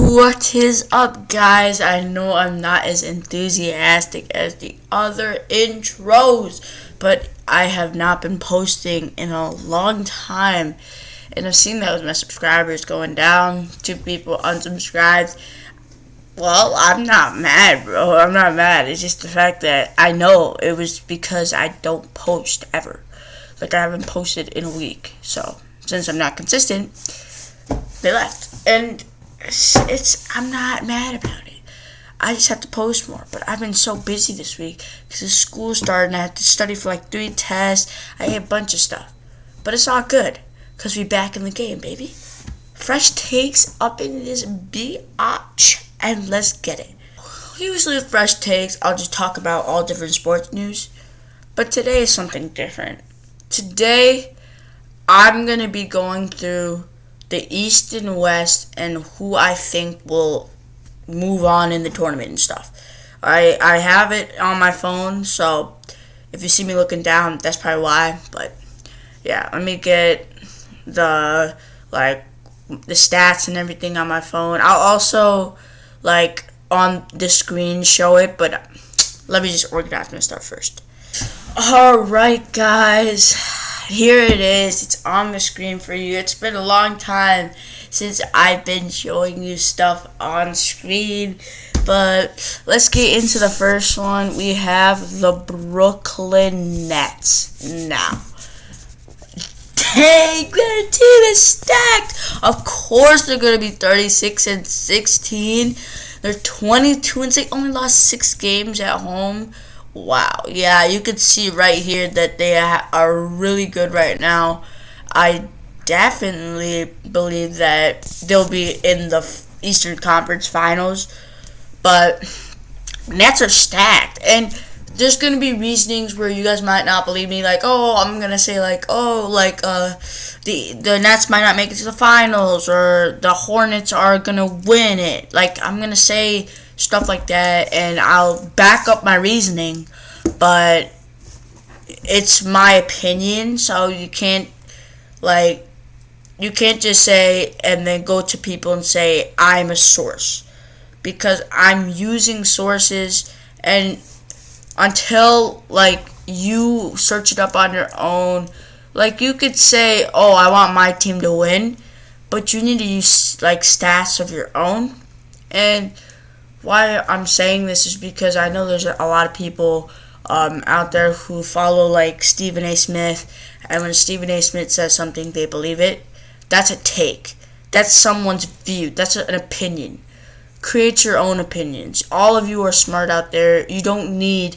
What is up, guys? I know I'm not as enthusiastic as the other intros, but I have not been posting in a long time, and I've seen that with my subscribers going down, 2 people unsubscribed. Well, I'm not mad, bro. I'm not mad. It's just the fact that I know it was because I don't post ever. Like, I haven't posted in a week. So, since I'm not consistent, they left. And I'm not mad about it. I just have to post more. But I've been so busy this week because the school started and I had to study for like 3 tests. I had a bunch of stuff. But it's all good because we back in the game, baby. Fresh takes up in this biatch. And let's get it. Usually with fresh takes, I'll just talk about all different sports news. But today is something different. Today, I'm going to be going through the East and West and who I think will move on in the tournament and stuff. I have it on my phone, so if you see me looking down, that's probably why. But yeah, let me get the stats and everything on my phone. I'll also on the screen show it, but let me just organize my stuff first. Alright, guys, here it is. It's on the screen for you. It's been a long time since I've been showing you stuff on screen, but let's get into the first one. We have the Brooklyn Nets now. Dang, their team is stacked. Of course, they're going to be 36-16. They're 22-6. They only lost 6 games at home. Wow. Yeah, you can see right here that they are really good right now. I definitely believe that they'll be in the Eastern Conference Finals. But Nets are stacked. And there's going to be reasonings where you guys might not believe me. I'm going to say, the Nets might not make it to the finals, or the Hornets are going to win it. I'm going to say stuff like that, and I'll back up my reasoning. But it's my opinion, so you can't just say and then go to people and say, I'm a source. Because I'm using sources, and until you search it up on your own, you could say, oh, I want my team to win, but you need to use stats of your own. And why I'm saying this is because I know there's a lot of people out there who follow Stephen A. Smith, and when Stephen A. Smith says something, they believe it. That's a take. That's someone's view. That's an opinion. Create your own opinions. All of you are smart out there. You don't need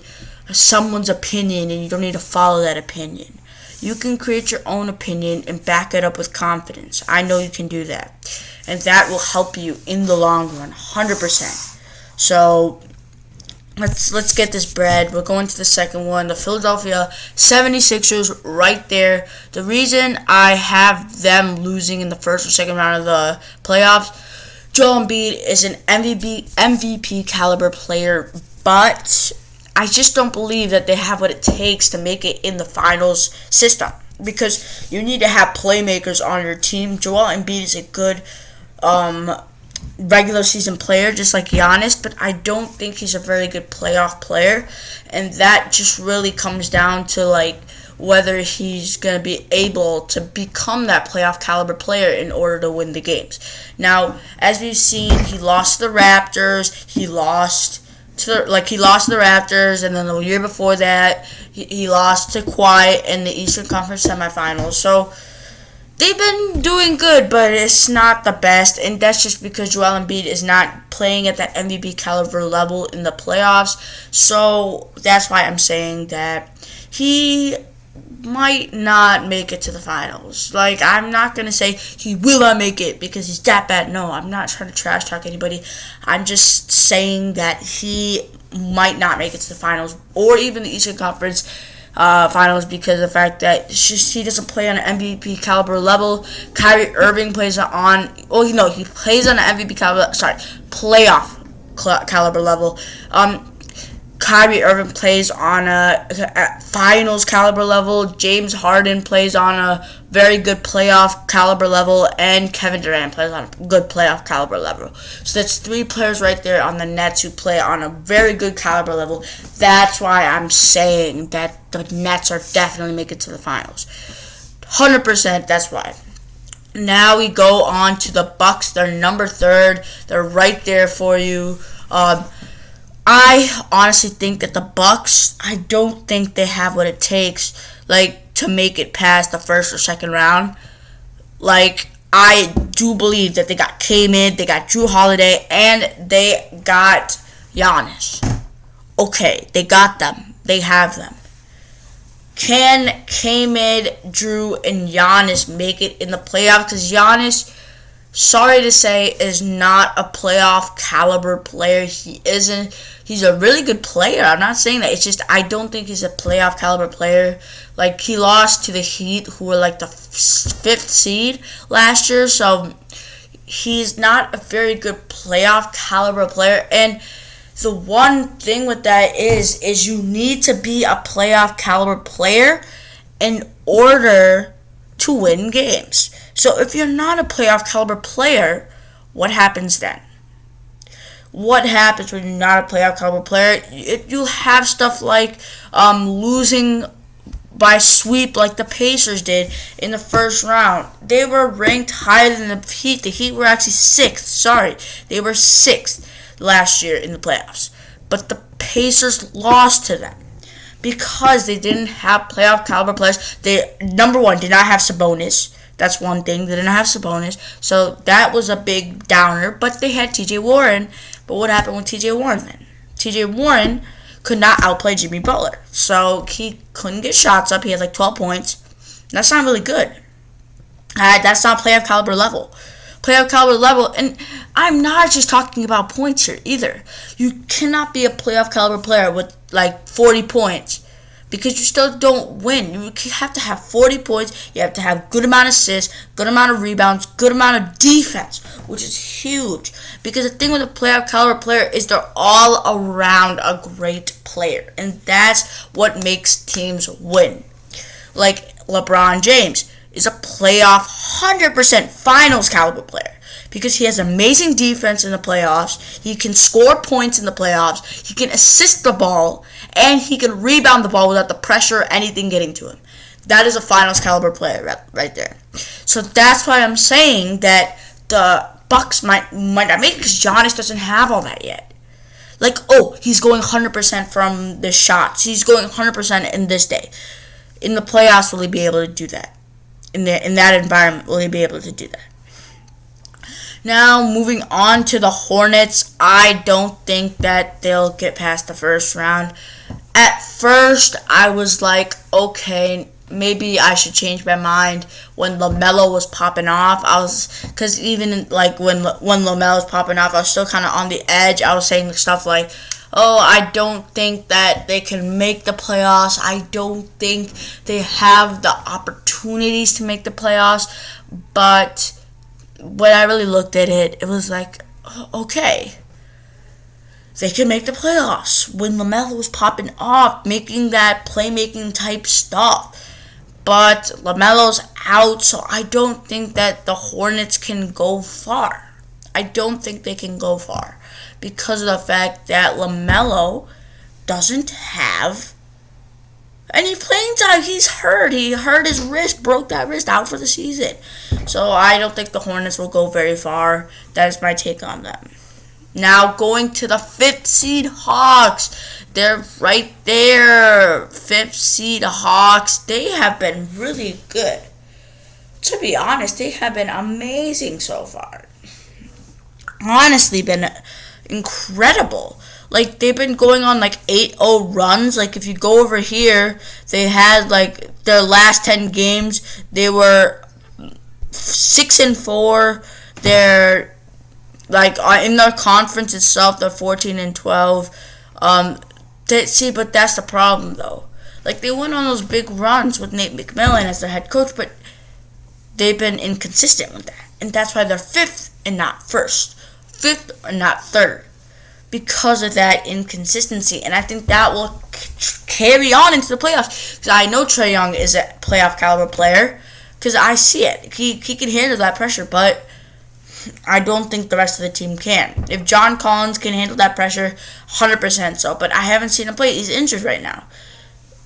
someone's opinion, and you don't need to follow that opinion. You can create your own opinion and back it up with confidence. I know you can do that. And that will help you in the long run, 100%. So, let's get this bread. We're going to the second one. The Philadelphia 76ers right there. The reason I have them losing in the first or second round of the playoffs, Joel Embiid is an MVP caliber player, but I just don't believe that they have what it takes to make it in the finals system, because you need to have playmakers on your team. Joel Embiid is a good regular season player, just like Giannis, but I don't think he's a very good playoff player, and that just really comes down to whether he's going to be able to become that playoff caliber player in order to win the games. Now, as we've seen, he lost to the Raptors. He lost to the Raptors, and then the year before that, he lost to Kawhi in the Eastern Conference semifinals. So they've been doing good, but it's not the best, and that's just because Joel Embiid is not playing at that MVP caliber level in the playoffs. So that's why I'm saying that he might not make it to the finals. I'm not going to say he will not make it because he's that bad. No, I'm not trying to trash talk anybody. I'm just saying that he might not make it to the finals or even the Eastern Conference finals because of the fact that he doesn't play on an MVP caliber level. Kyrie Irving plays he plays on an MVP caliber, playoff caliber level. Kyrie Irving plays on a finals caliber level. James Harden plays on a very good playoff caliber level. And Kevin Durant plays on a good playoff caliber level. So that's 3 players right there on the Nets who play on a very good caliber level. That's why I'm saying that the Nets are definitely making it to the finals. 100%, that's why. Now we go on to the Bucks. They're number 3rd. They're right there for you. I honestly think that the Bucks, I don't think they have what it takes, to make it past the first or second round. I do believe that they got K-Mid, they got Drew Holiday, and they got Giannis. Okay, they got them. They have them. Can K-Mid, Drew, and Giannis make it in the playoffs? Because Giannis, sorry to say, is not a playoff caliber player. He isn't. He's a really good player. I'm not saying that. It's just I don't think he's a playoff caliber player. He lost to the Heat, who were the 5th seed last year. So he's not a very good playoff caliber player. And the one thing with that is you need to be a playoff caliber player in order to win games. So if you're not a playoff caliber player, what happens then? What happens when you're not a playoff caliber player? You'll have stuff like losing by sweep like the Pacers did in the first round. They were ranked higher than the Heat. The Heat were actually 6th. Sorry. They were 6th last year in the playoffs. But the Pacers lost to them because they didn't have playoff caliber players. They, number one, did not have Sabonis. That's one thing. They didn't have Sabonis. So that was a big downer. But they had T.J. Warren. But what happened with T.J. Warren then? T.J. Warren could not outplay Jimmy Butler. So he couldn't get shots up. He had 12 points. That's not really good. That's not playoff caliber level. Playoff caliber level. And I'm not just talking about points here either. You cannot be a playoff caliber player with 40 points. Because you still don't win. You have to have 40 points. You have to have good amount of assists, good amount of rebounds, good amount of defense, which is huge. Because the thing with a playoff caliber player is they're all around a great player. And that's what makes teams win. LeBron James is a playoff 100% finals caliber player. Because he has amazing defense in the playoffs. He can score points in the playoffs. He can assist the ball. And he can rebound the ball without the pressure or anything getting to him. That is a finals caliber player right there. So that's why I'm saying that the Bucks might not make it because Giannis doesn't have all that yet. He's going 100% from the shots. He's going 100% in this day. In the playoffs, will he be able to do that? In that environment, will he be able to do that? Now, moving on to the Hornets, I don't think that they'll get past the first round. At first, I was okay, maybe I should change my mind. When LaMelo was popping off, because even when LaMelo was popping off, I was still kind of on the edge. I was saying stuff I don't think that they can make the playoffs. I don't think they have the opportunities to make the playoffs. But when I really looked at it, it was okay, they can make the playoffs when LaMelo was popping off, making that playmaking type stuff. But LaMelo's out, so I don't think that the Hornets can go far. I don't think they can go far because of the fact that LaMelo doesn't have any playing time. He's hurt. He hurt his wrist, broke that wrist, out for the season. So I don't think the Hornets will go very far. That is my take on them. Now going to the 5th seed Hawks. They're right there. 5th seed Hawks. They have been really good. To be honest, they have been amazing so far. Honestly, been incredible. They've been going on 8-0 runs. If you go over here, they had their last 10 games, they were 6-4. They're in their conference itself, they're 14-12. But that's the problem though. They went on those big runs with Nate McMillan as their head coach, but they've been inconsistent with that, and that's why they're 5th and not 1st, 5th and not 3rd. because of that inconsistency. And I think that will carry on into the playoffs. Because I know Trae Young is a playoff caliber player. Because I see it. He can handle that pressure. But I don't think the rest of the team can. If John Collins can handle that pressure, 100% so. But I haven't seen him play. He's injured right now.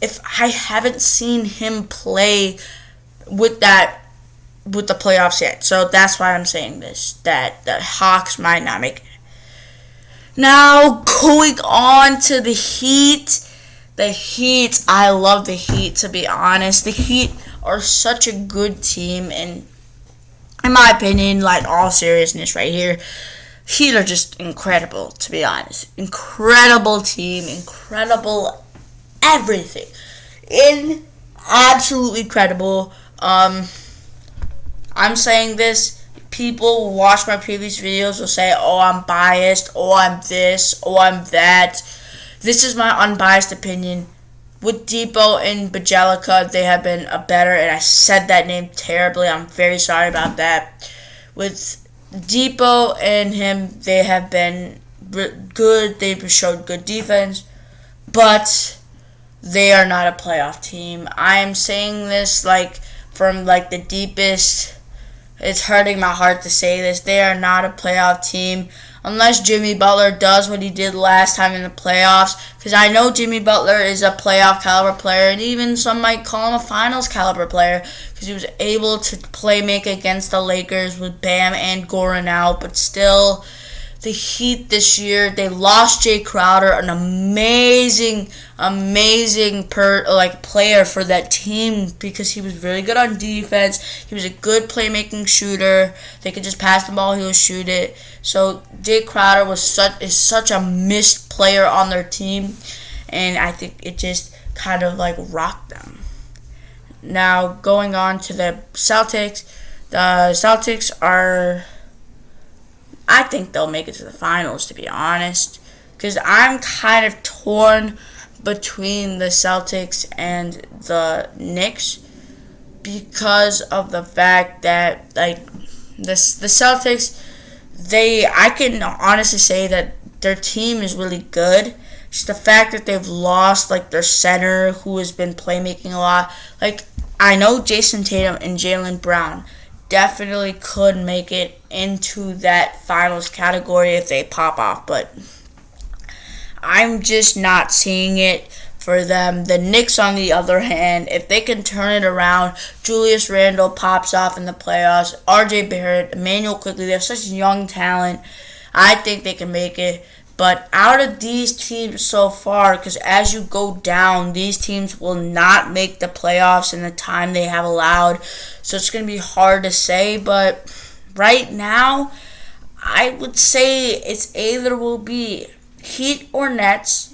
If I haven't seen him play with the playoffs yet. So that's why I'm saying this. That the Hawks might not make it. Now, going on to the Heat. The Heat, I love the Heat, to be honest. The Heat are such a good team, and in my opinion, like all seriousness right here, Heat are just incredible, to be honest. Incredible team, incredible everything. Absolutely incredible. I'm saying this. People who watch my previous videos will say, oh, I'm biased, oh, I'm this, oh, I'm that. This is my unbiased opinion. With Depot and Bjelica, they have been a better, and I said that name terribly. I'm very sorry about that. With Depot and him, they have been good. They've showed good defense, but they are not a playoff team. I am saying this from the deepest. It's hurting my heart to say this. They are not a playoff team unless Jimmy Butler does what he did last time in the playoffs. Because I know Jimmy Butler is a playoff caliber player, and even some might call him a finals caliber player because he was able to make against the Lakers with Bam and Goran out. But still, the Heat this year, they lost Jay Crowder, an amazing player for that team because he was really good on defense. He was a good playmaking shooter. They could just pass the ball, he would shoot it. So Jay Crowder is such a missed player on their team, and I think it just kind of rocked them. Now going on to the Celtics. The Celtics I think they'll make it to the finals, to be honest. Because I'm kind of torn between the Celtics and the Knicks. Because of the fact that, the Celtics, I can honestly say that their team is really good. Just the fact that they've lost, their center, who has been playmaking a lot. I know Jason Tatum and Jaylen Brown definitely could make it into that finals category if they pop off, but I'm just not seeing it for them. The Knicks, on the other hand, if they can turn it around, Julius Randle pops off in the playoffs, RJ Barrett, Emmanuel Quigley, they're such young talent. I think they can make it. But out of these teams so far, because as you go down, these teams will not make the playoffs in the time they have allowed. So it's going to be hard to say. But right now, I would say it's either will be Heat or Nets.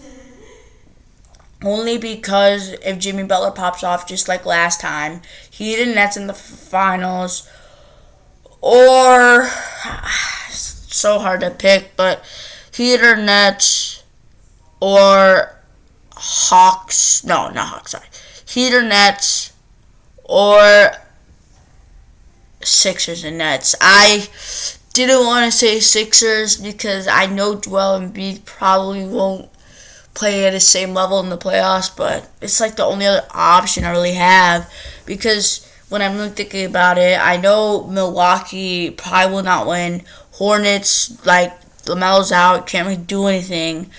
Only because if Jimmy Butler pops off just like last time, Heat and Nets in the finals. Or, so hard to pick, but Heat or Nets, or Hawks. No, not Hawks, sorry. Heat or Nets, or Sixers and Nets. I didn't want to say Sixers because I know Joel Embiid probably won't play at the same level in the playoffs, but it's the only other option I really have because when I'm really thinking about it, I know Milwaukee probably will not win. Hornets, LaMelo's out, can't really do anything.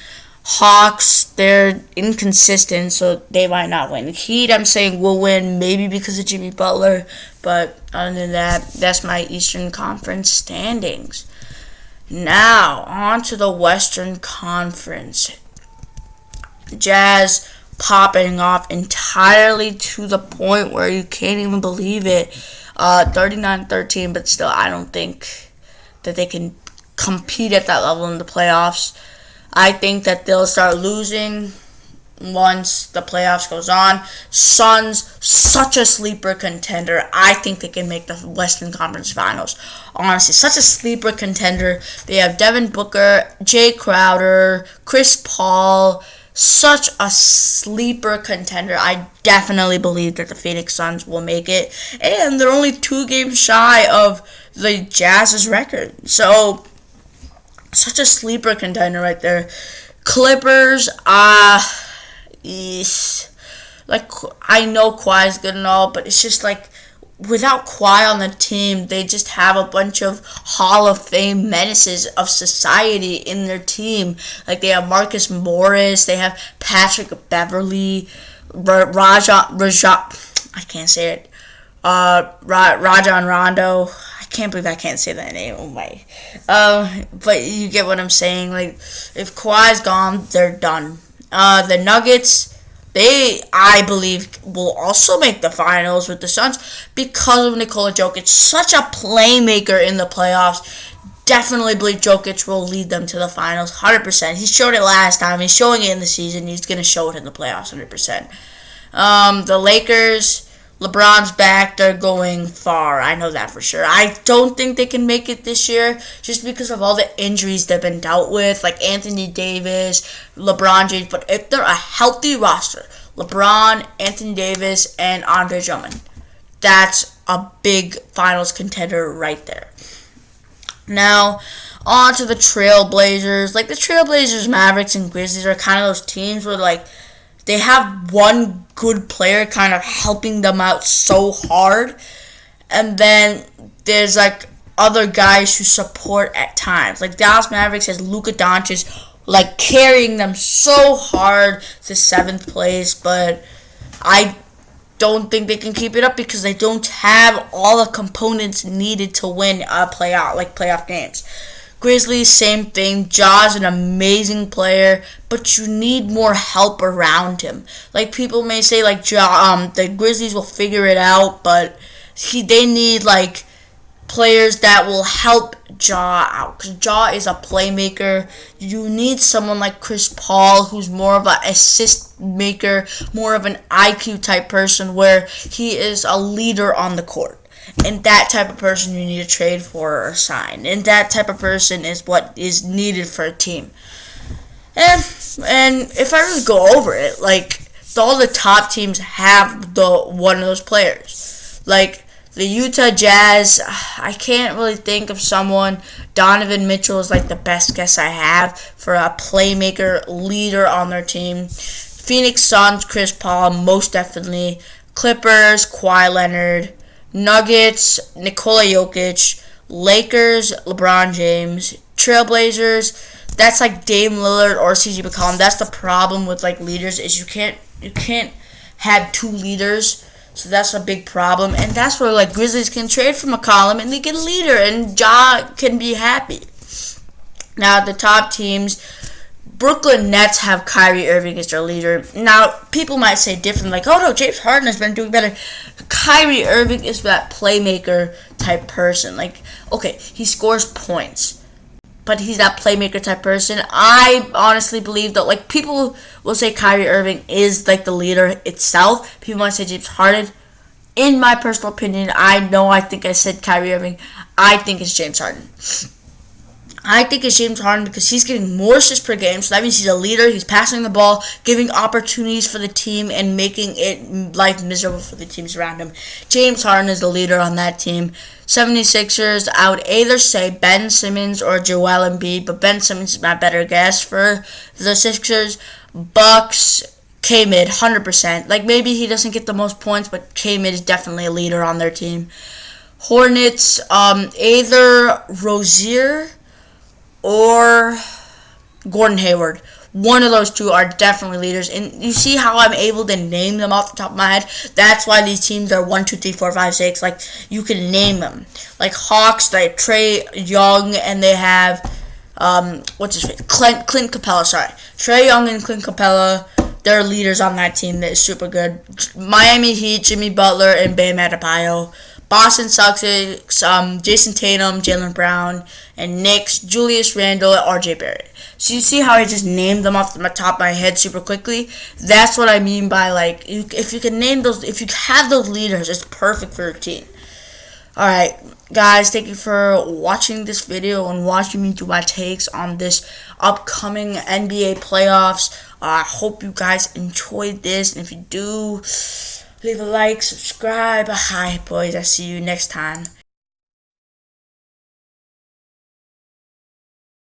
Hawks, they're inconsistent, so they might not win. The Heat, I'm saying, will win, maybe because of Jimmy Butler, but other than that, that's my Eastern Conference standings. Now, on to the Western Conference. Jazz popping off entirely to the point where you can't even believe it. 39-13, but still, I don't think that they can compete at that level in the playoffs. I think that they'll start losing once the playoffs goes on. Suns, such a sleeper contender. I think they can make the Western Conference Finals. Honestly, such a sleeper contender. They have Devin Booker, Jay Crowder, Chris Paul. Such a sleeper contender. I definitely believe that the Phoenix Suns will make it. And they're only 2 games shy of the Jazz's record. So such a sleeper contender right there. Clippers, like, I know Kawhi's good and all, but it's just like, without Kawhi on the team, they just have a bunch of Hall of Fame menaces of society in their team. Like, they have Marcus Morris, they have Patrick Beverly, I can't say it, Rajon Rondo. I can't believe I can't say that name. Oh my. But you get what I'm saying. Like, if Kawhi's gone, they're done. The Nuggets, I believe, will also make the finals with the Suns because of Nikola Jokic. Such a playmaker in the playoffs. Definitely believe Jokic will lead them to the finals, 100%. He showed it last time. He's showing it in the season. He's going to show it in the playoffs, 100%. The Lakers, LeBron's back. They're going far. I know that for sure. I don't think they can make it this year just because of all the injuries they've been dealt with, like Anthony Davis, LeBron James. But if they're a healthy roster, LeBron, Anthony Davis, and Andre Drummond, that's a big finals contender right there. Now, on to the Trailblazers. Like, the Trailblazers, Mavericks, and Grizzlies are kind of those teams where, like, they have one good player kind of helping them out so hard. And then there's, like, other guys who support at times. Like, Dallas Mavericks has Luka Doncic, like, carrying them so hard to 7th place. But I don't think they can keep it up because they don't have all the components needed to win a playoff games. Grizzlies, same thing. Ja's an amazing player, but you need more help around him. Like, people may say, like, the Grizzlies will figure it out, but they need, like, players that will help Ja out. Because Ja is a playmaker. You need someone like Chris Paul, who's more of an assist maker, more of an IQ type person, where he is a leader on the court. And that type of person you need to trade for or sign. And that type of person is what is needed for a team. And if I really go over it, like, all the top teams have one of those players. Like, the Utah Jazz, I can't really think of someone. Donovan Mitchell is, like, the best guess I have for a playmaker, leader on their team. Phoenix Suns, Chris Paul, most definitely. Clippers, Kawhi Leonard. Nuggets, Nikola Jokic. Lakers, LeBron James. Trailblazers, that's like Dame Lillard or CJ McCollum. That's the problem with, like, leaders, is you can't have two leaders. So that's a big problem. And that's where, like, Grizzlies can trade for McCollum and they get a leader and Ja can be happy. Now, the top teams, Brooklyn Nets have Kyrie Irving as their leader. Now, people might say different, like, oh no, James Harden has been doing better. Kyrie Irving is that playmaker type person. Like, okay, he scores points, but he's that playmaker type person. I honestly believe that, like, people will say Kyrie Irving is, like, the leader itself. People might say James Harden. In my personal opinion, I think I said Kyrie Irving. I think it's James Harden. I think it's James Harden because he's getting more assists per game, so that means he's a leader. He's passing the ball, giving opportunities for the team, and making it life miserable for the teams around him. James Harden is the leader on that team. 76ers, I would either say Ben Simmons or Joel Embiid, but Ben Simmons is my better guess for the Sixers. Bucks, K-Mid, 100%. Like, maybe he doesn't get the most points, but K-Mid is definitely a leader on their team. Hornets, either Rozier or Gordon Hayward. One of those two are definitely leaders. And you see how I'm able to name them off the top of my head? That's why these teams are 1, 2, 3, 4, 5, 6. Like, you can name them. Like, Hawks, they have Trae Young, and they have, what's his face? Clint Capella, sorry. Trae Young and Clint Capella, they're leaders on that team that is super good. Miami Heat, Jimmy Butler, and Bam Adebayo. Boston Celtics, Jason Tatum, Jaylen Brown, and Knicks, Julius Randle, and RJ Barrett. So you see how I just named them off the top of my head super quickly? That's what I mean by, like, if you can name those, if you have those leaders, it's perfect for your team. Alright, guys, thank you for watching this video and watching me do my takes on this upcoming NBA playoffs. I hope you guys enjoyed this, and if you do, leave a like, subscribe. Hi, boys. I'll see you next time.